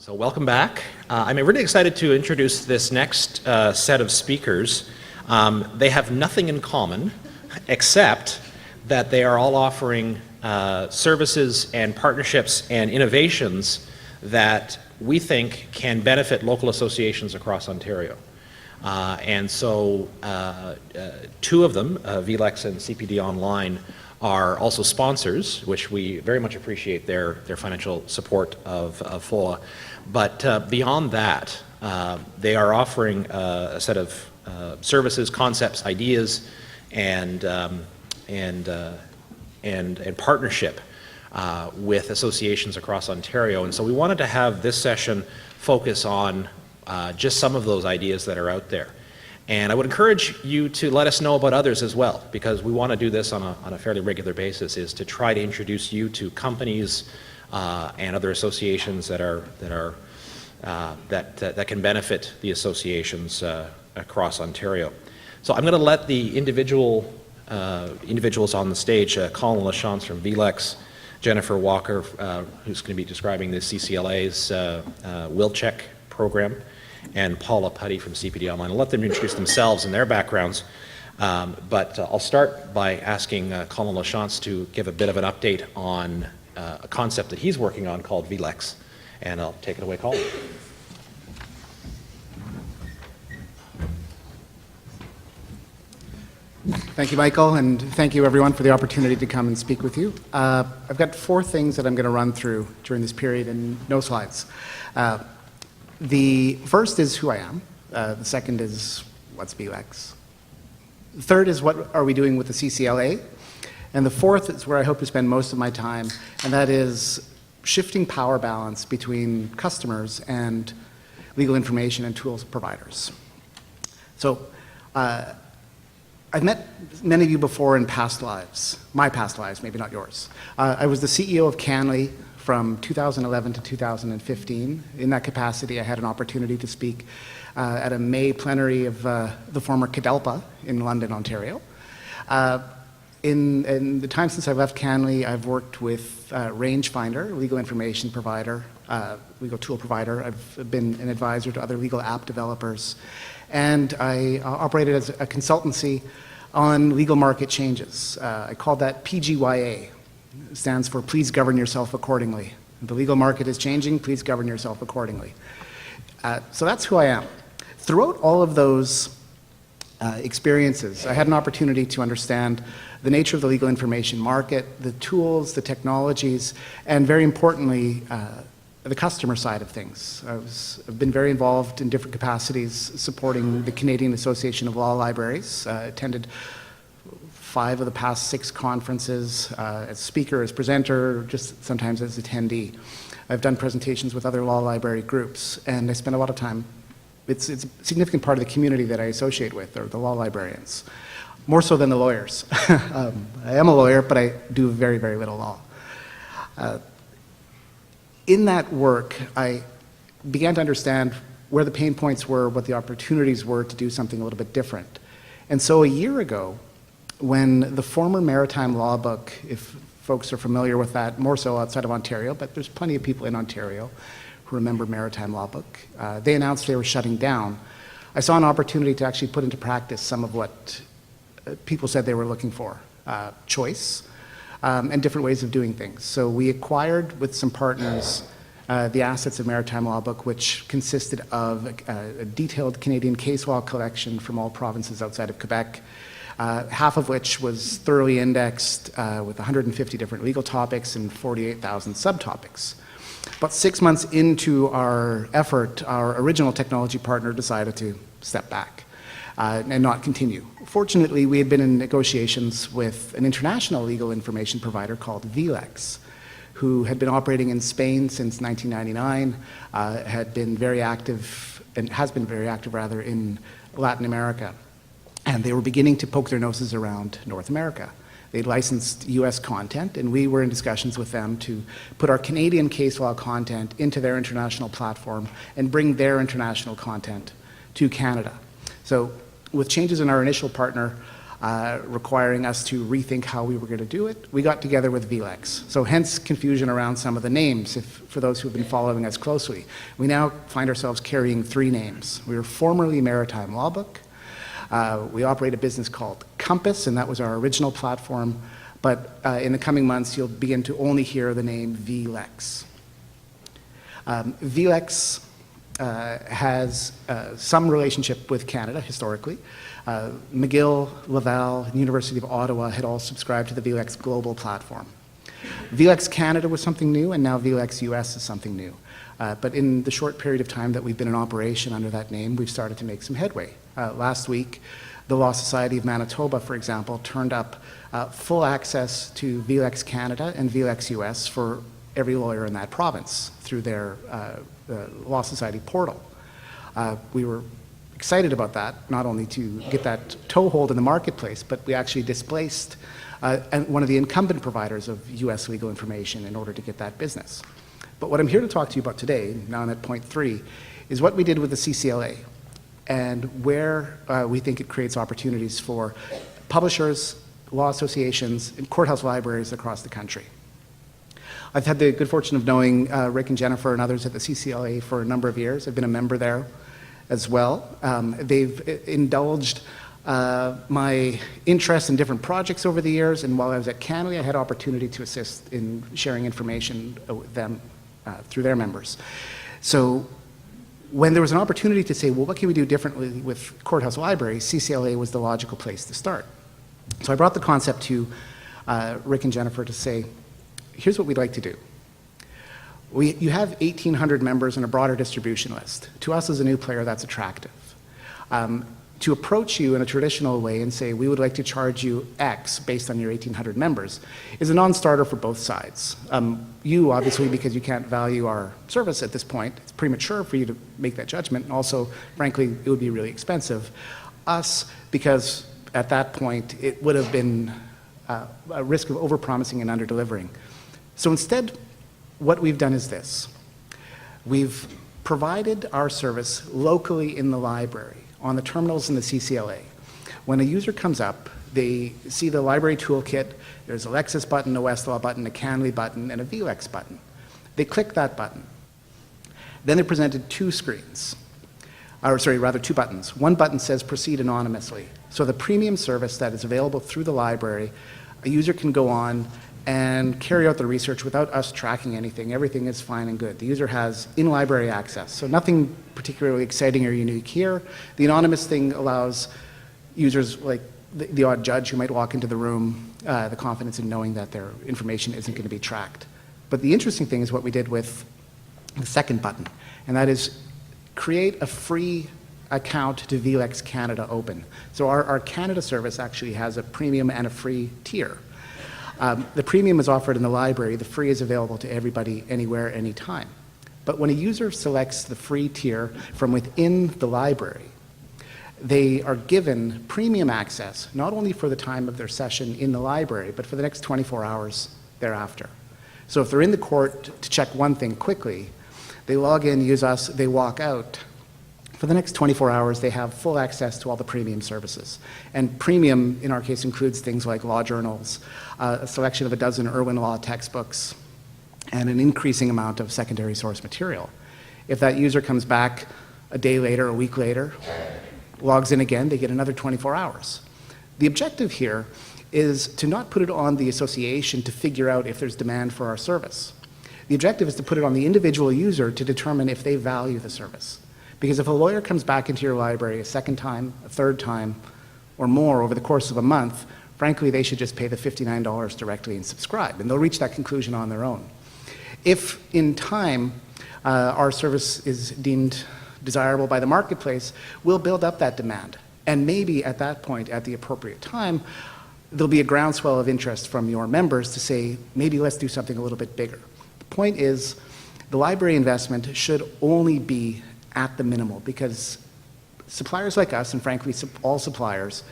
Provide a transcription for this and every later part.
So welcome back. I'm really excited to introduce this next set of speakers. They have nothing in common except that they are all offering services and partnerships and innovations that we think can benefit local associations across Ontario. And so two of them, VLEX and CPD Online, are also sponsors, which we very much appreciate their financial support of FOLA. But beyond that, they are offering a set of services, concepts, ideas, and partnership with associations across Ontario. And so we wanted to have this session focus on just some of those ideas that are out there. And I would encourage you to let us know about others as well, because we want to do this on a fairly regular basis, is to try to introduce you to companies and other associations that can benefit the associations across Ontario. So I'm going to let the individuals on the stage, Colin Lachance from VLEX, Jennifer Walker, who's going to be describing the CCLA's WillCheck program, and Paula Putty from CPD Online. I'll let them introduce themselves and their backgrounds, but I'll start by asking Colin Lachance to give a bit of an update on a concept that he's working on called VLEX, and I'll take it away, Colin. Thank you, Michael, and thank you everyone for the opportunity to come and speak with you. I've got four things that I'm going to run through during this period and no slides. The first is who I am. The second is what's VLEX. The third is what are we doing with the CCLA. And the fourth is where I hope to spend most of my time, and that is shifting power balance between customers and legal information and tools providers. So I've met many of you before in past lives, my past lives, maybe not yours. I was the CEO of Canley from 2011 to 2015. In that capacity, I had an opportunity to speak at a May plenary of the former CADELPA in London, Ontario. In the time since I left Canley, I've worked with Rangefinder, a legal information provider, legal tool provider. I've been an advisor to other legal app developers. And I operated as a consultancy on legal market changes. I called that PGYA. It stands for Please Govern Yourself Accordingly. The legal market is changing, please govern yourself accordingly. So that's who I am. Throughout all of those experiences, I had an opportunity to understand the nature of the legal information market, the tools, the technologies, and very importantly, the customer side of things. I've been very involved in different capacities supporting the Canadian Association of Law Libraries. Attended 5 of the past 6 conferences as speaker, as presenter, just sometimes as attendee. I've done presentations with other law library groups, and I spend a lot of time. It's a significant part of the community that I associate with, or the law librarians, more so than the lawyers. I am a lawyer, but I do very, very little law. In that work, I began to understand where the pain points were, what the opportunities were to do something a little bit different. And so a year ago, when the former Maritime Law Book, if folks are familiar with that, more so outside of Ontario, but there's plenty of people in Ontario who remember Maritime Law Book, they announced they were shutting down. I saw an opportunity to actually put into practice some of what people said they were looking for, choice, and different ways of doing things. So we acquired with some partners the assets of Maritime Law Book, which consisted of a detailed Canadian case law collection from all provinces outside of Quebec, half of which was thoroughly indexed with 150 different legal topics and 48,000 subtopics. About 6 months into our effort, our original technology partner decided to step back and not continue. Fortunately, we had been in negotiations with an international legal information provider called VLEX, who had been operating in Spain since 1999, had been very active, and has been very active rather, in Latin America. And they were beginning to poke their noses around North America. They'd licensed US content, and we were in discussions with them to put our Canadian case law content into their international platform and bring their international content to Canada. So with changes in our initial partner, requiring us to rethink how we were going to do it, we got together with VLEX. So hence confusion around some of the names, for those who have been following us closely. We now find ourselves carrying 3 names. We were formerly Maritime Law Book. We operate a business called Compass, and that was our original platform. But in the coming months, you'll begin to only hear the name VLEX. VLEX has some relationship with Canada historically. McGill, Laval, and University of Ottawa had all subscribed to the VLEX global platform. VLEX Canada was something new, and now VLEX US is something new. But in the short period of time that we've been in operation under that name, we've started to make some headway. Last week, the Law Society of Manitoba, for example, turned up full access to VLEX Canada and VLEX US for every lawyer in that province through their Law Society portal. We were excited about that, not only to get that toehold in the marketplace, but we actually displaced one of the incumbent providers of US legal information in order to get that business. But what I'm here to talk to you about today, now I'm at point 3, is what we did with the CCLA and where we think it creates opportunities for publishers, law associations, and courthouse libraries across the country. I've had the good fortune of knowing Rick and Jennifer and others at the CCLA for a number of years. I've been a member there as well. They've indulged my interest in different projects over the years, and while I was at Canley, I had opportunity to assist in sharing information with them through their members. So when there was an opportunity to say, well, what can we do differently with courthouse libraries, CCLA was the logical place to start. So I brought the concept to Rick and Jennifer to say, here's what we'd like to do. You have 1,800 members and a broader distribution list. To us as a new player, that's attractive. To approach you in a traditional way and say, we would like to charge you X based on your 1,800 members is a non-starter for both sides. You, obviously, because you can't value our service at this point, it's premature for you to make that judgment, and also, frankly, it would be really expensive. Us, because at that point, it would have been a risk of overpromising and under-delivering. So instead, what we've done is this. We've provided our service locally in the library, on the terminals in the CCLA. When a user comes up, they see the library toolkit, there's a Lexis button, a Westlaw button, a Canley button, and a VLEX button. They click that button. Then they're presented 2 screens, or sorry, rather 2 buttons. One button says proceed anonymously. So the premium service that is available through the library, a user can go on and carry out the research without us tracking anything. Everything is fine and good. The user has in-library access, so nothing particularly exciting or unique here. The anonymous thing allows users like the odd judge who might walk into the room the confidence in knowing that their information isn't going to be tracked. But the interesting thing is what we did with the second button, and that is create a free account to VLEX Canada Open. So our Canada service actually has a premium and a free tier. The premium is offered in the library. The free is available to everybody, anywhere, anytime. But when a user selects the free tier from within the library, they are given premium access, not only for the time of their session in the library, but for the next 24 hours thereafter. So if they're in the court to check one thing quickly, they log in, use us, they walk out. For the next 24 hours, they have full access to all the premium services. And premium, in our case, includes things like law journals, a selection of 12 Irwin Law textbooks, and an increasing amount of secondary source material. If that user comes back a day later, a week later, logs in again, they get another 24 hours. The objective here is to not put it on the association to figure out if there's demand for our service. The objective is to put it on the individual user to determine if they value the service. Because if a lawyer comes back into your library a second time, a third time, or more over the course of a month, frankly, they should just pay the $59 directly and subscribe, and they'll reach that conclusion on their own. If in time our service is deemed desirable by the marketplace, we'll build up that demand. And maybe at that point, at the appropriate time, there'll be a groundswell of interest from your members to say, maybe let's do something a little bit bigger. The point is, the library investment should only be at the minimal, because suppliers like us, and frankly all suppliers,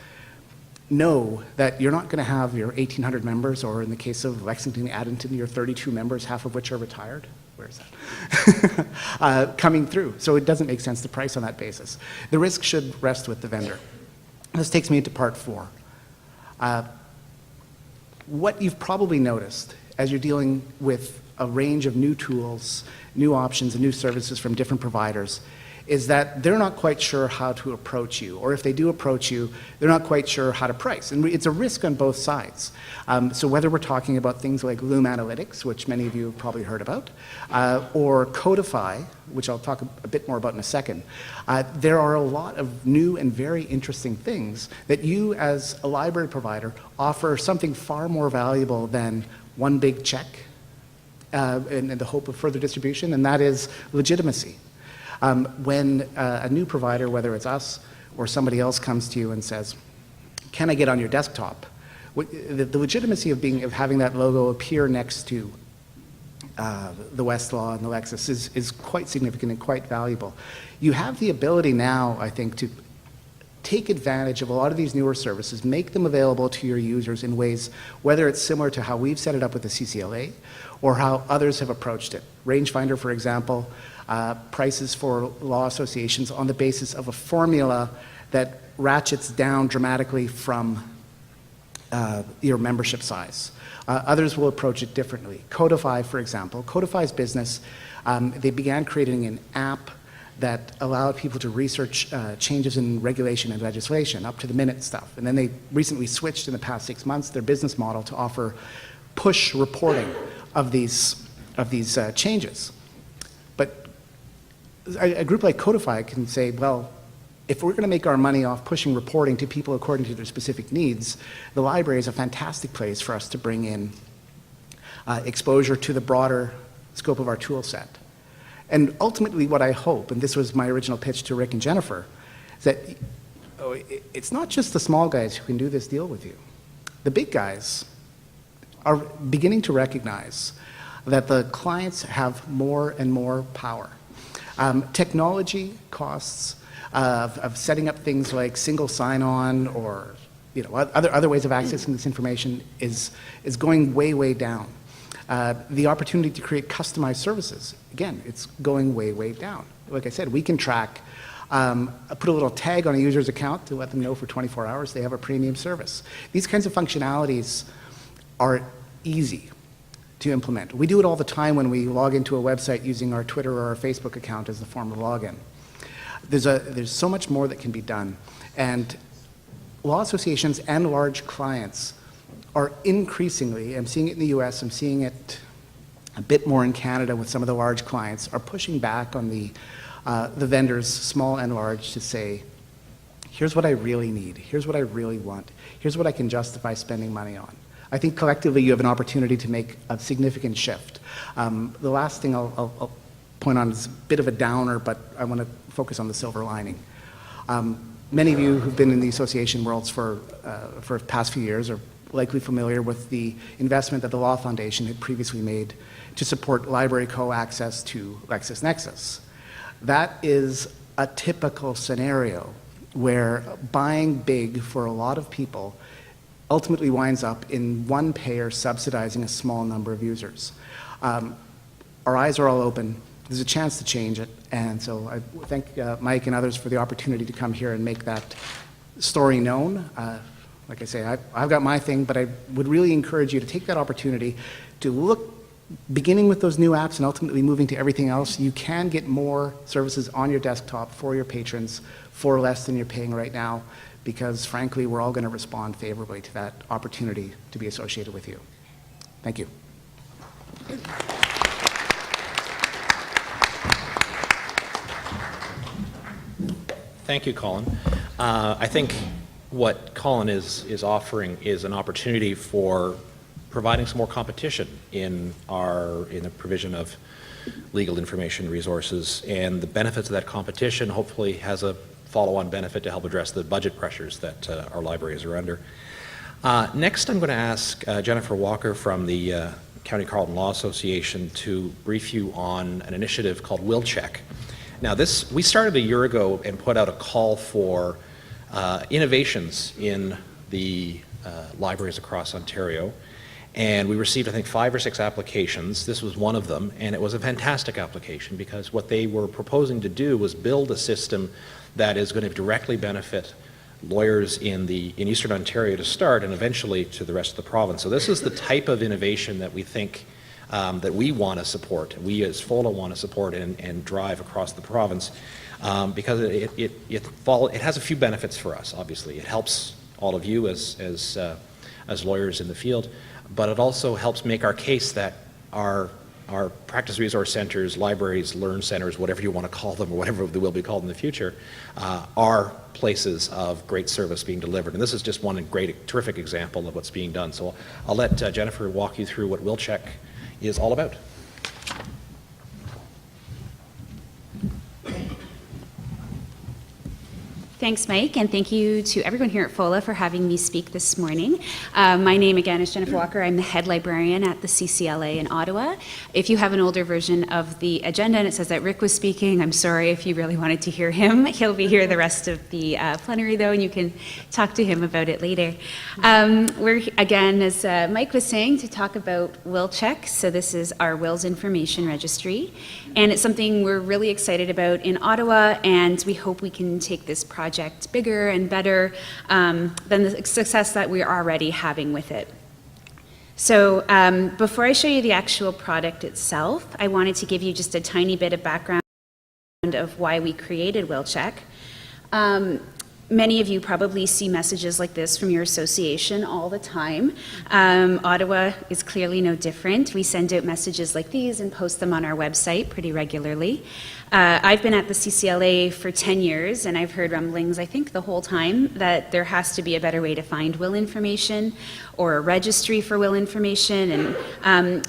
know that you're not going to have your 1,800 members, or in the case of Lexington Addington, your 32 members, half of which are retired. Where is that? Coming through. So it doesn't make sense to price on that basis. The risk should rest with the vendor. This takes me to part 4. What you've probably noticed as you're dealing with a range of new tools, new options, and new services from different providers is that they're not quite sure how to approach you, or if they do approach you, they're not quite sure how to price. And it's a risk on both sides. So whether we're talking about things like Loom Analytics, which many of you have probably heard about, or Codify, which I'll talk a bit more about in a second, there are a lot of new and very interesting things that you as a library provider offer something far more valuable than one big check in the hope of further distribution, and that is legitimacy. When a new provider, whether it's us or somebody else, comes to you and says, "Can I get on your desktop?" The legitimacy of having that logo appear next to the Westlaw and the Lexis is quite significant and quite valuable. You have the ability now, I think, to take advantage of a lot of these newer services, make them available to your users in ways, whether it's similar to how we've set it up with the CCLA or how others have approached it. Rangefinder, for example, prices for law associations on the basis of a formula that ratchets down dramatically from your membership size. Others will approach it differently. Codify, for example, Codify's business, they began creating an app that allowed people to research changes in regulation and legislation, up to the minute stuff. And then they recently switched in the past 6 months their business model to offer push reporting of these changes. But a group like Codify can say, well, if we're going to make our money off pushing reporting to people according to their specific needs, the library is a fantastic place for us to bring in exposure to the broader scope of our tool set. And ultimately what I hope, and this was my original pitch to Rick and Jennifer, is that it's not just the small guys who can do this deal with you. The big guys are beginning to recognize that the clients have more and more power. Technology costs of setting up things like single sign-on or other ways of accessing this information is going way, way down. The opportunity to create customized services, again, it's going way, way down. Like I said, we can track, put a little tag on a user's account to let them know for 24 hours they have a premium service. These kinds of functionalities are easy to implement. We do it all the time when we log into a website using our Twitter or our Facebook account as the form of login. There's so much more that can be done. And law associations and large clients are increasingly, I'm seeing it in the US, I'm seeing it a bit more in Canada with some of the large clients, are pushing back on the vendors, small and large, to say, here's what I really need, here's what I really want, here's what I can justify spending money on. I think collectively you have an opportunity to make a significant shift. The last thing I'll point on is a bit of a downer, but I want to focus on the silver lining. Many of you who've been in the association worlds for the past few years are likely familiar with the investment that the Law Foundation had previously made to support library co-access to LexisNexis. That is a typical scenario where buying big for a lot of people ultimately winds up in one payer subsidizing a small number of users. Our eyes are all open. There's a chance to change it, and so I thank Mike and others for the opportunity to come here and make that story known. Like I say, I've got my thing, but I would really encourage you to take that opportunity to look, beginning with those new apps and ultimately moving to everything else. You can get more services on your desktop for your patrons for less than you're paying right now, because frankly, we're all going to respond favorably to that opportunity to be associated with you. Thank you. Thank you, Colin. I think what Colin is offering is an opportunity for providing some more competition in the provision of legal information resources, and the benefits of that competition hopefully has a follow-on benefit to help address the budget pressures that our libraries are under. Next, I'm going to ask Jennifer Walker from the County Carleton Law Association to brief you on an initiative called Will Check. Now, we started a year ago and put out a call for innovations in the libraries across Ontario, and we received, I think, 5 or 6 applications. This was one of them, and it was a fantastic application because what they were proposing to do was build a system that is going to directly benefit lawyers in Eastern Ontario to start, and eventually to the rest of the province. So this is the type of innovation that we think that we want to support, we as FOLA want to support and drive across the province, because it has a few benefits for us. Obviously, it helps all of you as lawyers in the field, but it also helps make our case that our practice resource centers, libraries, learn centers, whatever you want to call them, or whatever they will be called in the future, are places of great service being delivered. And this is just one terrific example of what's being done. So I'll let Jennifer walk you through what WillCheck is all about. Thanks, Mike, and thank you to everyone here at FOLA for having me speak this morning. My name, again, is Jennifer Walker. I'm the head librarian at the CCLA in Ottawa. If you have an older version of the agenda and it says that Rick was speaking, I'm sorry if you really wanted to hear him. He'll be here the rest of the plenary, though, and you can talk to him about it later. We're, again, as Mike was saying, to talk about WillCheck. So this is our Wills Information Registry, and it's something we're really excited about in Ottawa, and we hope we can take this project bigger and better than the success that we're already having with it. So before I show you the actual product itself, I wanted to give you just a tiny bit of background of why we created WillCheck. Many of you probably see messages like this from your association all the time. Ottawa is clearly no different. We send out messages like these and post them on our website pretty regularly. I've been at the CCLA for 10 years, and I've heard rumblings, I think, the whole time that there has to be a better way to find will information or a registry for will information. And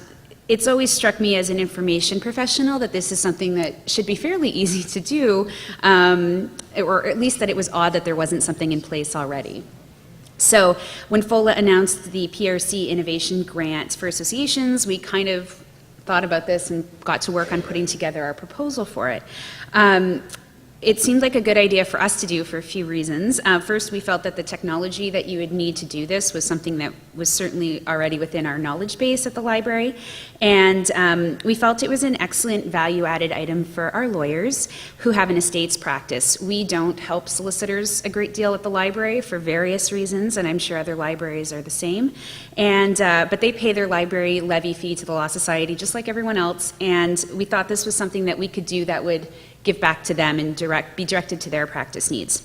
it's always struck me as an information professional that this is something that should be fairly easy to do, or at least that it was odd that there wasn't something in place already. So when FOLA announced the PRC Innovation Grant for associations, we kind of thought about this and got to work on putting together our proposal for it. It seemed like a good idea for us to do for a few reasons. First, we felt that the technology that you would need to do this was something that was certainly already within our knowledge base at the library. And we felt it was an excellent value-added item for our lawyers who have an estates practice. We don't help solicitors a great deal at the library for various reasons, and I'm sure other libraries are the same. And but they pay their library levy fee to the Law Society just like everyone else, and we thought this was something that we could do that would give back to them and be directed to their practice needs.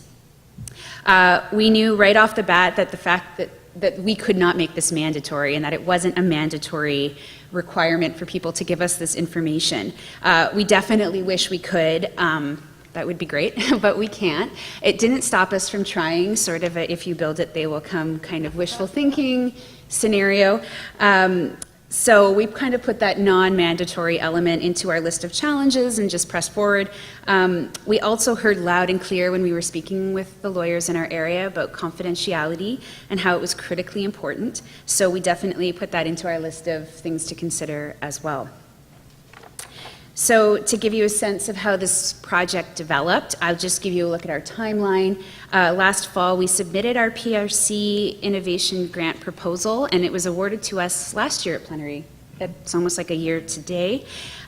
We knew right off the bat that the fact that we could not make this mandatory and that it wasn't a mandatory requirement for people to give us this information. We definitely wish we could. That would be great, but we can't. It didn't stop us from trying sort of a if you build it, they will come kind of wishful thinking scenario. So we kind of put that non-mandatory element into our list of challenges and just pressed forward. We also heard loud and clear when we were speaking with the lawyers in our area about confidentiality and how it was critically important. So we definitely put that into our list of things to consider as well. So to give you a sense of how this project developed, I'll just give you a look at our timeline. Last fall, we submitted our PRC Innovation Grant proposal, and it was awarded to us last year at Plenary. It's almost like a year today.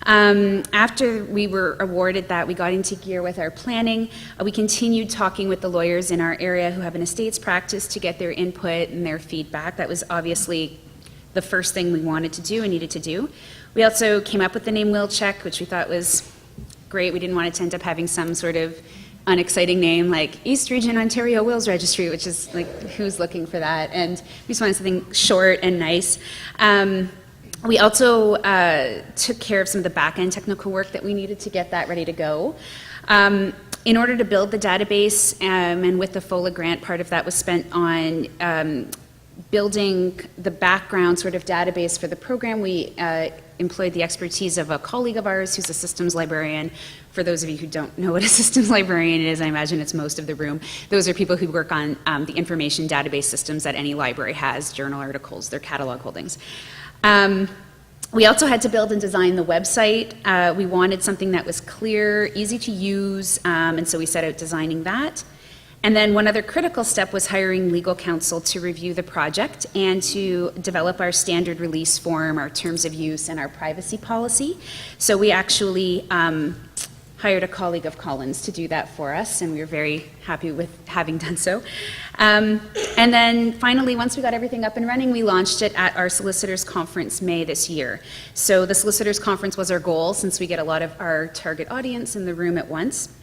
After we were awarded that, we got into gear with our planning. We continued talking with the lawyers in our area who have an estates practice to get their input and their feedback. That was obviously the first thing we wanted to do and needed to do. We also came up with the name WillCheck, which we thought was great. We didn't want it to end up having some sort of unexciting name like East Region Ontario Wills Registry, which is like, who's looking for that? And we just wanted something short and nice. We also took care of some of the back-end technical work that we needed to get that ready to go. In order to build the database, and with the FOLA grant, part of that was spent on building the background sort of database for the program. We employed the expertise of a colleague of ours who's a systems librarian. For those of you who don't know what a systems librarian is, I imagine it's most of the room. Those are people who work on the information database systems that any library has, journal articles, their catalog holdings. We also had to build and design the website. We wanted something that was clear, easy to use, and so we set out designing that. And then one other critical step was hiring legal counsel to review the project and to develop our standard release form, our terms of use, and our privacy policy. So we actually hired a colleague of Colin's to do that for us, and we were very happy with having done so. And then finally, once we got everything up and running, we launched it at our Solicitors Conference May this year. So the Solicitors Conference was our goal, since we get a lot of our target audience in the room at once.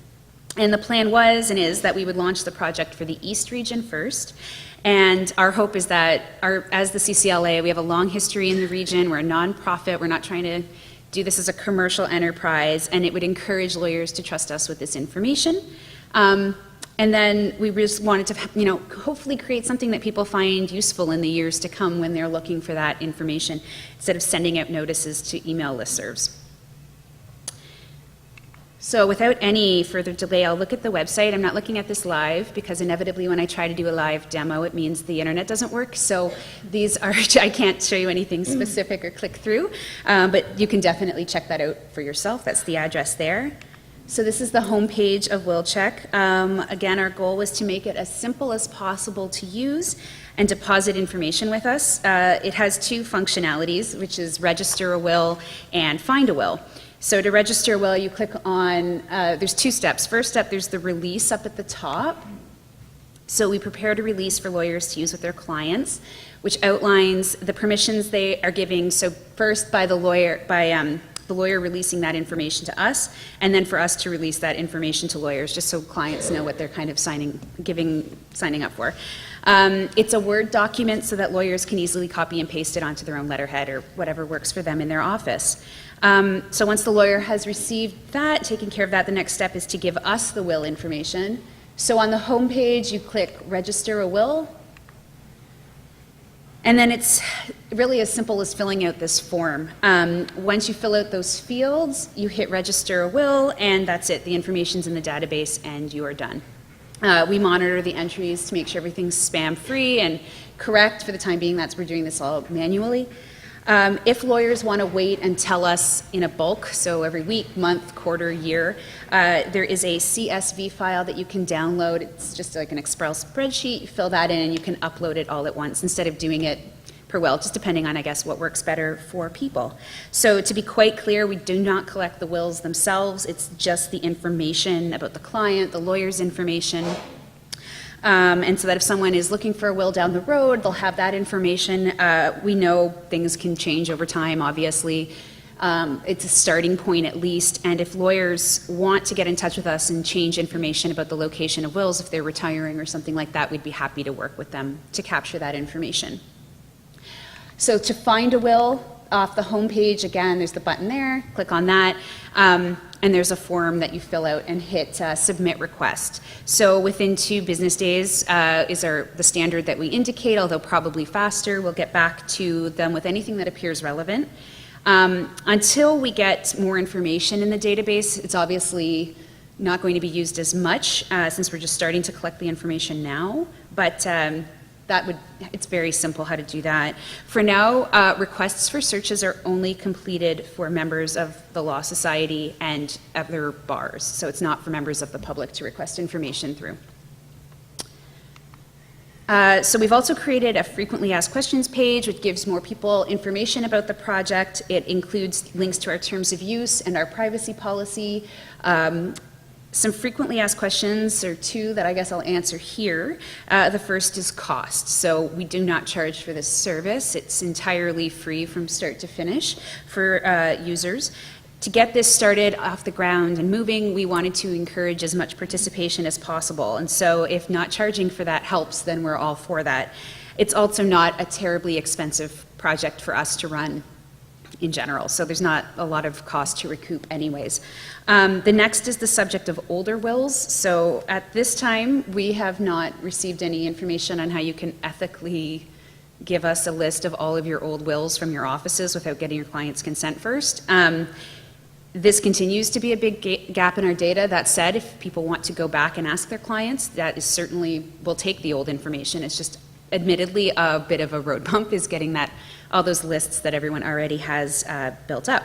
And the plan was and is that we would launch the project for the East region first. And our hope is that, as the CCLA, we have a long history in the region. We're a nonprofit. We're not trying to do this as a commercial enterprise, and it would encourage lawyers to trust us with this information. And then we just wanted to, hopefully create something that people find useful in the years to come when they're looking for that information, instead of sending out notices to email listservs. So without any further delay, I'll look at the website. I'm not looking at this live because inevitably when I try to do a live demo, it means the internet doesn't work. So these are, I can't show you anything specific or click through, but you can definitely check that out for yourself. That's the address there. So this is the homepage of WillCheck. Again, our goal was to make it as simple as possible to use and deposit information with us. It has two functionalities, which is register a will and find a will. So to register a will, you click on, there's two steps. First step, there's the release up at the top. So we prepared a release for lawyers to use with their clients, which outlines the permissions they are giving. So first by the lawyer releasing that information to us, and then for us to release that information to lawyers, just so clients know what they're kind of signing up for. It's a Word document so that lawyers can easily copy and paste it onto their own letterhead or whatever works for them in their office. So once the lawyer has received that, taken care of that, the next step is to give us the will information. So on the home page, you click Register a Will, and then it's really as simple as filling out this form. Once you fill out those fields, you hit Register a Will, and that's it. The information's in the database, and you are done. We monitor the entries to make sure everything's spam-free and correct. For the time being, we're doing this all manually. If lawyers want to wait and tell us in a bulk, so every week, month, quarter, year, there is a CSV file that you can download. It's just like an Excel spreadsheet. You fill that in and you can upload it all at once instead of doing it per will, just depending on, I guess, what works better for people. So to be quite clear, we do not collect the wills themselves. It's just the information about the client, the lawyer's information. And so that if someone is looking for a will down the road, they'll have that information. We know things can change over time, obviously. It's a starting point at least, and if lawyers want to get in touch with us and change information about the location of wills, if they're retiring or something like that, we'd be happy to work with them to capture that information. So to find a will, off the home page, again, there's the button there, click on that, and there's a form that you fill out and hit Submit Request. So within 2 business days is the standard that we indicate, although probably faster. We'll get back to them with anything that appears relevant. Until we get more information in the database, it's obviously not going to be used as much since we're just starting to collect the information now, but it's very simple how to do that. For now, requests for searches are only completed for members of the Law Society and other bars, so it's not for members of the public to request information through. So we've also created a frequently asked questions page, which gives more people information about the project. It includes links to our terms of use and our privacy policy. Some frequently asked questions, or 2 that I guess I'll answer here. The first is cost. So we do not charge for this service. It's entirely free from start to finish for users. To get this started off the ground and moving, we wanted to encourage as much participation as possible. And so if not charging for that helps, then we're all for that. It's also not a terribly expensive project for us to run in general, so there's not a lot of cost to recoup anyways. The next is the subject of older wills. So at this time, we have not received any information on how you can ethically give us a list of all of your old wills from your offices without getting your client's consent first. This continues to be a big gap in our data. That said, if people want to go back and ask their clients, that is certainly, we'll take the old information. It's just admittedly a bit of a road bump is getting all those lists that everyone already has built up.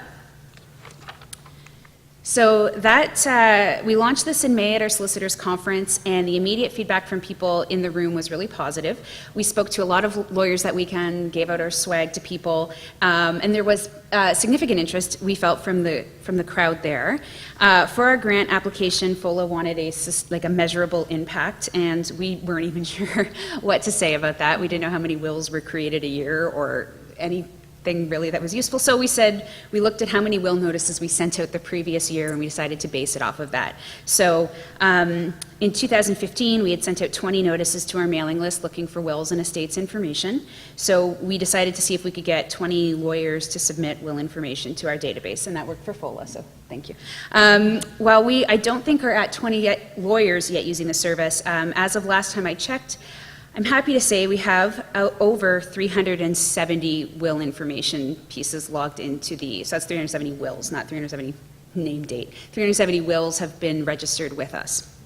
So that, we launched this in May at our solicitors conference, and the immediate feedback from people in the room was really positive. We spoke to a lot of lawyers that weekend, gave out our swag to people, and there was significant interest, we felt, from the crowd there. For our grant application, FOLA wanted a measurable impact, and we weren't even sure what to say about that. We didn't know how many wills were created a year or anything really that was useful. So we looked at how many will notices we sent out the previous year, and we decided to base it off of that. So in 2015, we had sent out 20 notices to our mailing list looking for wills and estates information. So we decided to see if we could get 20 lawyers to submit will information to our database, and that worked for FOLA, so thank you. While I don't think are at 20 lawyers yet using the service, as of last time I checked, I'm happy to say we have over 370 will information pieces logged into so that's 370 wills, not 370 name date. 370 wills have been registered with us.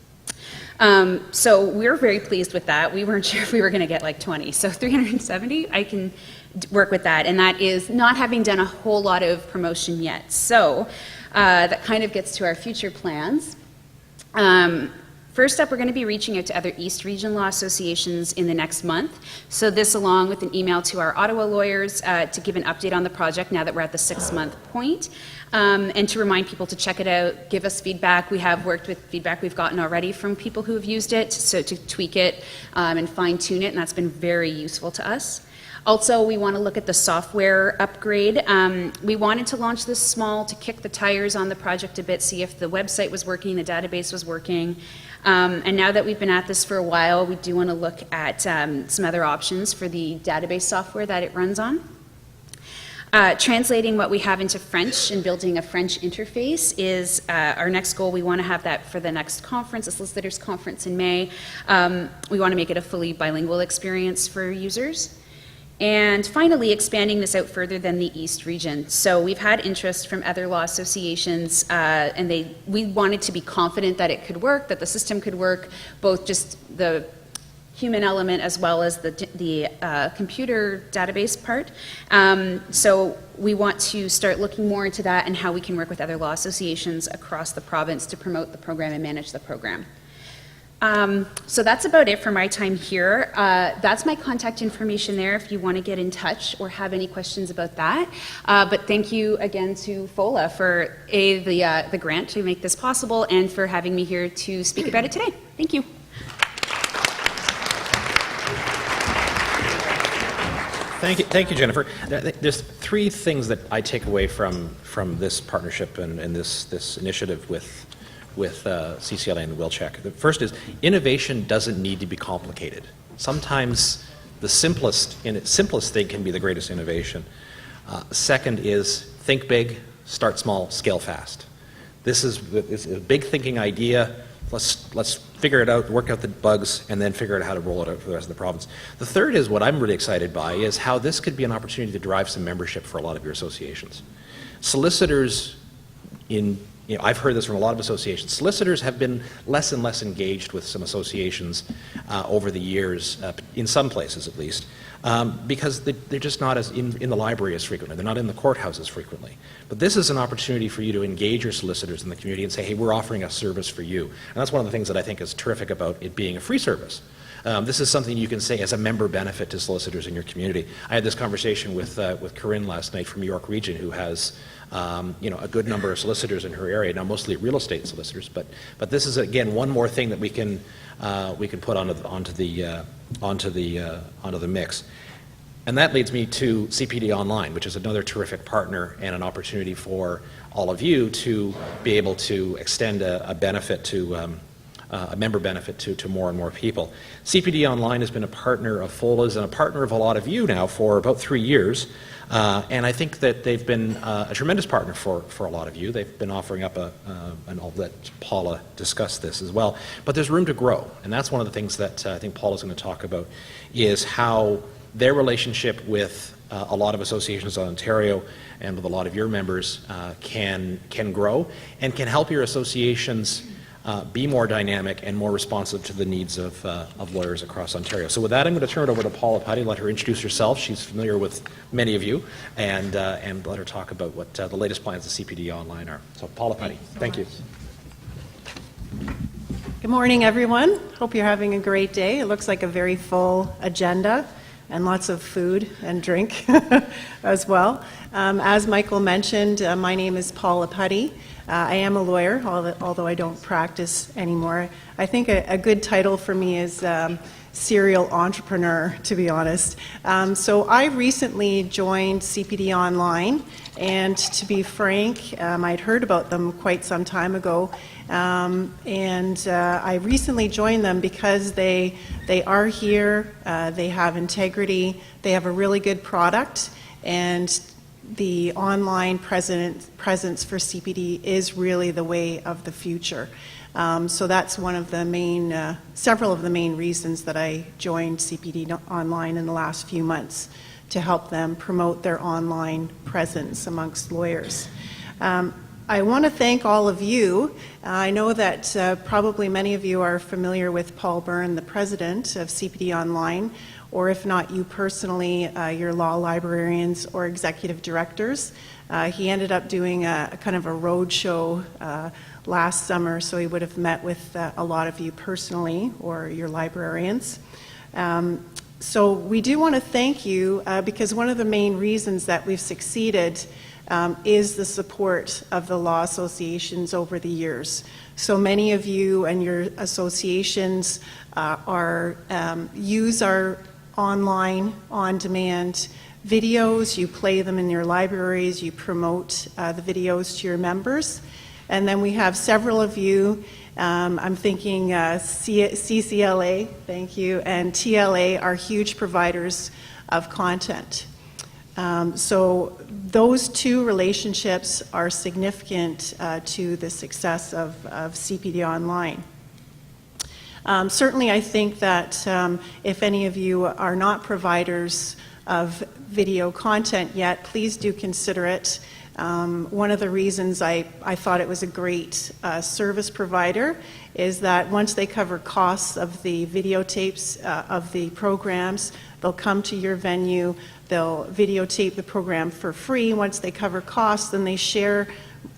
So we're very pleased with that. We weren't sure if we were going to get like 20. So 370, I can work with that. And that is not having done a whole lot of promotion yet. So that kind of gets to our future plans. First up, we're going to be reaching out to other East Region Law Associations in the next month. So this, along with an email to our Ottawa lawyers to give an update on the project now that we're at the 6-month point, and to remind people to check it out, give us feedback. We have worked with feedback we've gotten already from people who have used it, so to tweak it and fine-tune it, and that's been very useful to us. Also, we want to look at the software upgrade. We wanted to launch this small to kick the tires on the project a bit, see if the website was working, the database was working. And now that we've been at this for a while, we do want to look at some other options for the database software that it runs on. Translating what we have into French and building a French interface is our next goal. We want to have that for the next conference, the Solicitors Conference in May. We want to make it a fully bilingual experience for users. And finally, expanding this out further than the East region. So we've had interest from other law associations, and we wanted to be confident that it could work, that the system could work, both just the human element as well as the computer database part. So we want to start looking more into that and how we can work with other law associations across the province to promote the program and manage the program. So that's about it for my time here. That's my contact information there if you want to get in touch or have any questions about that. But thank you again to FOLA for the grant to make this possible and for having me here to speak about it today. Thank you. Thank you, Jennifer. There's 3 things that I take away from this partnership and this initiative with CCLA and WillCheck. The first is innovation doesn't need to be complicated. Sometimes the simplest thing can be the greatest innovation. Second is think big, start small, scale fast. This is a big thinking idea. Let's figure it out, work out the bugs, and then figure out how to roll it out for the rest of the province. The third is what I'm really excited by is how this could be an opportunity to drive some membership for a lot of your associations. Solicitors I've heard this from a lot of associations. Solicitors have been less and less engaged with some associations over the years, in some places at least, because they're just not as in the library as frequently. They're not in the courthouses frequently. But this is an opportunity for you to engage your solicitors in the community and say, hey, we're offering a service for you. And that's one of the things that I think is terrific about it being a free service. This is something you can say as a member benefit to solicitors in your community. I had this conversation with Corinne last night from York Region, who has a good number of solicitors in her area now, mostly real estate solicitors. But this is again one more thing that we can put onto the mix. And that leads me to CPD Online, which is another terrific partner and an opportunity for all of you to be able to extend a benefit to a member benefit to more and more people. CPD Online has been a partner of FOLA's and a partner of a lot of you now for about 3 years. And I think that they've been a tremendous partner for a lot of you. They've been offering up and I'll let Paula discuss this as well. But there's room to grow. And that's one of the things that I think Paula's going to talk about is how their relationship with a lot of associations in Ontario and with a lot of your members can grow and can help your associations be more dynamic and more responsive to the needs of lawyers across Ontario. So with that, I'm going to turn it over to Paula Putty, let her introduce herself. She's familiar with many of you, and let her talk about what the latest plans of CPD Online are. So Paula Putty, thank you. Good morning, everyone. Hope you're having a great day. It looks like a very full agenda and lots of food and drink as well. As Michael mentioned, my name is Paula Putty. I am a lawyer, although I don't practice anymore. I think a good title for me is serial entrepreneur, to be honest. So I recently joined CPD Online, and to be frank, I'd heard about them quite some time ago, and I recently joined them because they are here, they have integrity, they have a really good product, and the online presence for CPD is really the way of the future. So that's one of the main, several of the main reasons that I joined CPD Online in the last few months, to help them promote their online presence amongst lawyers. I want to thank all of you. I know that probably many of you are familiar with Paul Byrne, the president of CPD Online, or if not you personally, your law librarians or executive directors. He ended up doing a kind of a road show last summer, so he would have met with a lot of you personally or your librarians. So we do want to thank you because one of the main reasons that we've succeeded is the support of the law associations over the years. So many of you and your associations use our online, on-demand videos. You play them in your libraries, you promote the videos to your members. And then we have several of you, I'm thinking CCLA, thank you, and TLA are huge providers of content. So those two relationships are significant to the success of CPD Online. Certainly I think that if any of you are not providers of video content yet, please do consider it. One of the reasons I thought it was a great service provider is that once they cover costs of the videotapes of the programs, they'll come to your venue, they'll videotape the program for free. Once they cover costs, then they share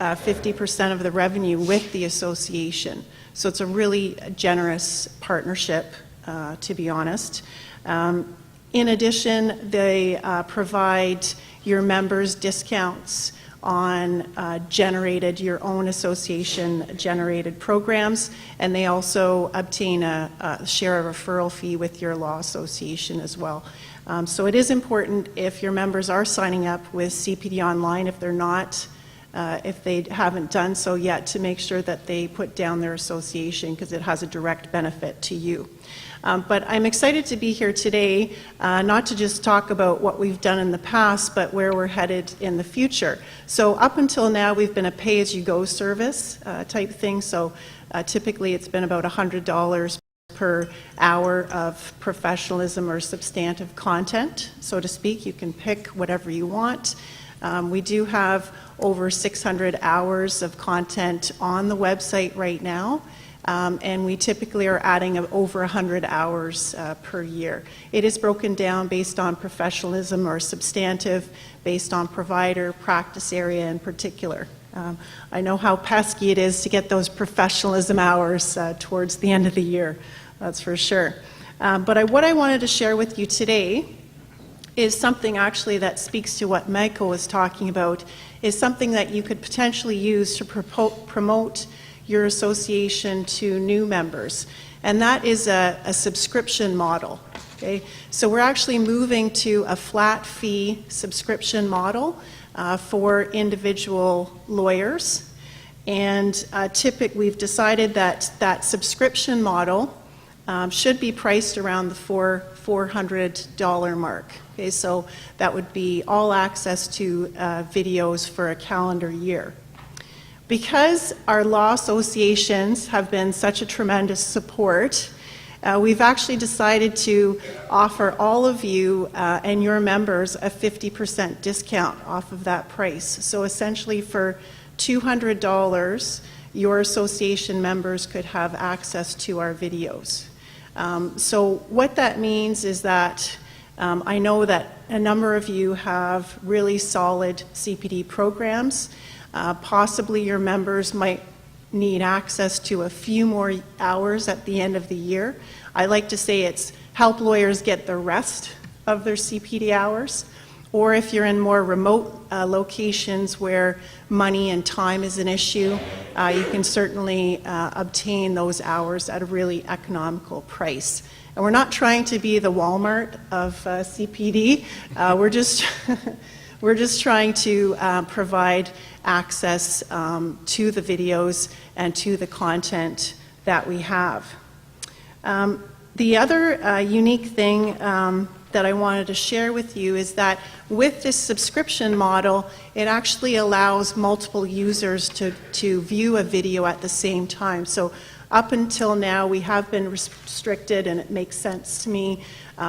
50% of the revenue with the association. So it's a really generous partnership, to be honest. In addition, they provide your members discounts on your own association generated programs, and they also obtain a share of referral fee with your law association as well. So it is important, if your members are signing up with CPD Online, if they're not, if they haven't done so yet, to make sure that they put down their association, because it has a direct benefit to you. But I'm excited to be here today, not to just talk about what we've done in the past, but where we're headed in the future. So up until now, we've been a pay-as-you-go service type thing. So typically it's been about $100 per hour of professionalism or substantive content, so to speak. You can pick whatever you want. We do have over 600 hours of content on the website right now. And we typically are adding over 100 hours per year. It is broken down based on professionalism or substantive, based on provider, practice area in particular. I know how pesky it is to get those professionalism hours towards the end of the year, that's for sure. But what I wanted to share with you today is something actually that speaks to what Michael was talking about, is something that you could potentially use to promote your association to new members, and that is a subscription model. Okay, so we're actually moving to a flat fee subscription model for individual lawyers, and we've decided that that subscription model should be priced around the $400 mark. Okay, so that would be all access to videos for a calendar year. Because our law associations have been such a tremendous support, we've actually decided to offer all of you and your members a 50% discount off of that price. So essentially for $200, your association members could have access to our videos. So what that means is that I know that a number of you have really solid CPD programs. Possibly your members might need access to a few more hours at the end of the year. I like to say it's help lawyers get the rest of their CPD hours. Or if you're in more remote locations where money and time is an issue, you can certainly obtain those hours at a really economical price. And we're not trying to be the Walmart of CPD. We're just trying to provide access to the videos and to the content that we have. The other unique thing that I wanted to share with you is that with this subscription model, it actually allows multiple users to view a video at the same time. So up until now, we have been restricted, and it makes sense to me,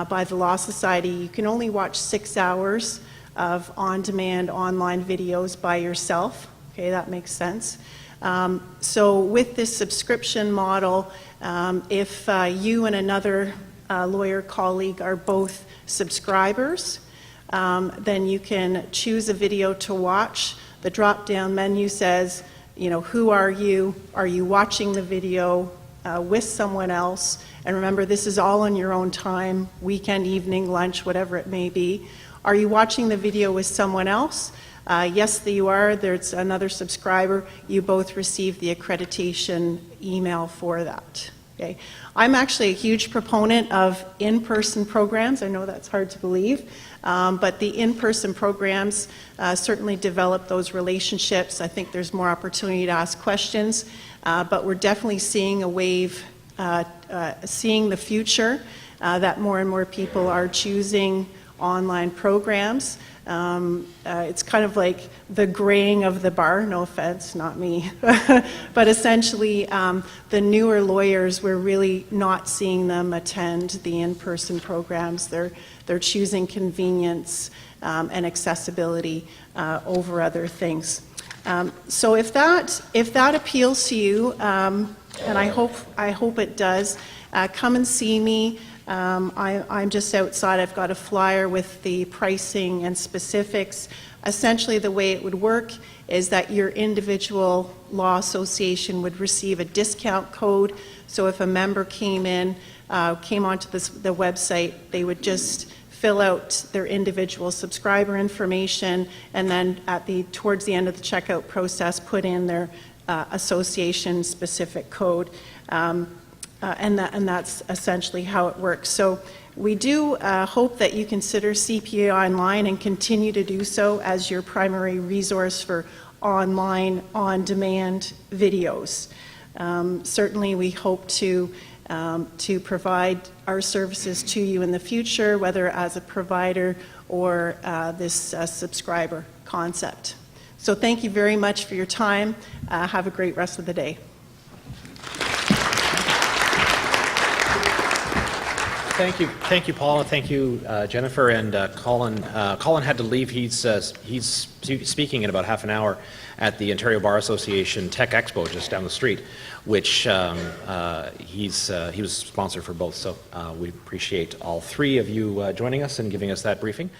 by the Law Society. You can only watch 6 hours of on-demand online videos by yourself. Okay, that makes sense. So with this subscription model, if you and another lawyer colleague are both subscribers, then you can choose a video to watch. The drop-down menu says, you know, who are you? Are you watching the video with someone else? And remember, this is all on your own time, weekend, evening, lunch, whatever it may be. Are you watching the video with someone else? Yes, you are. There's another subscriber. You both receive the accreditation email for that. Okay. I'm actually a huge proponent of in-person programs. I know that's hard to believe, but the in-person programs certainly develop those relationships. I think there's more opportunity to ask questions, but we're definitely seeing a wave, seeing the future, that more and more people are choosing online programs. It's kind of like the graying of the bar, no offense, not me, but essentially the newer lawyers, we're really not seeing them attend the in-person programs. They're choosing convenience and accessibility over other things. So if that appeals to you, and I hope it does, come and see me. I'm just outside. I've got a flyer with the pricing and specifics. Essentially, the way it would work is that your individual law association would receive a discount code. So if a member came onto the website, they would just fill out their individual subscriber information, and then towards the end of the checkout process, put in their association-specific code. And that's essentially how it works. So we do hope that you consider CPA Online and continue to do so as your primary resource for online, on-demand videos. Certainly we hope to provide our services to you in the future, whether as a provider or this subscriber concept. So thank you very much for your time. Have a great rest of the day. Thank you, Paula. Thank you, Jennifer, and Colin. Colin had to leave. He's speaking in about half an hour at the Ontario Bar Association Tech Expo just down the street, which he was sponsor for both. So we appreciate all three of you joining us and giving us that briefing.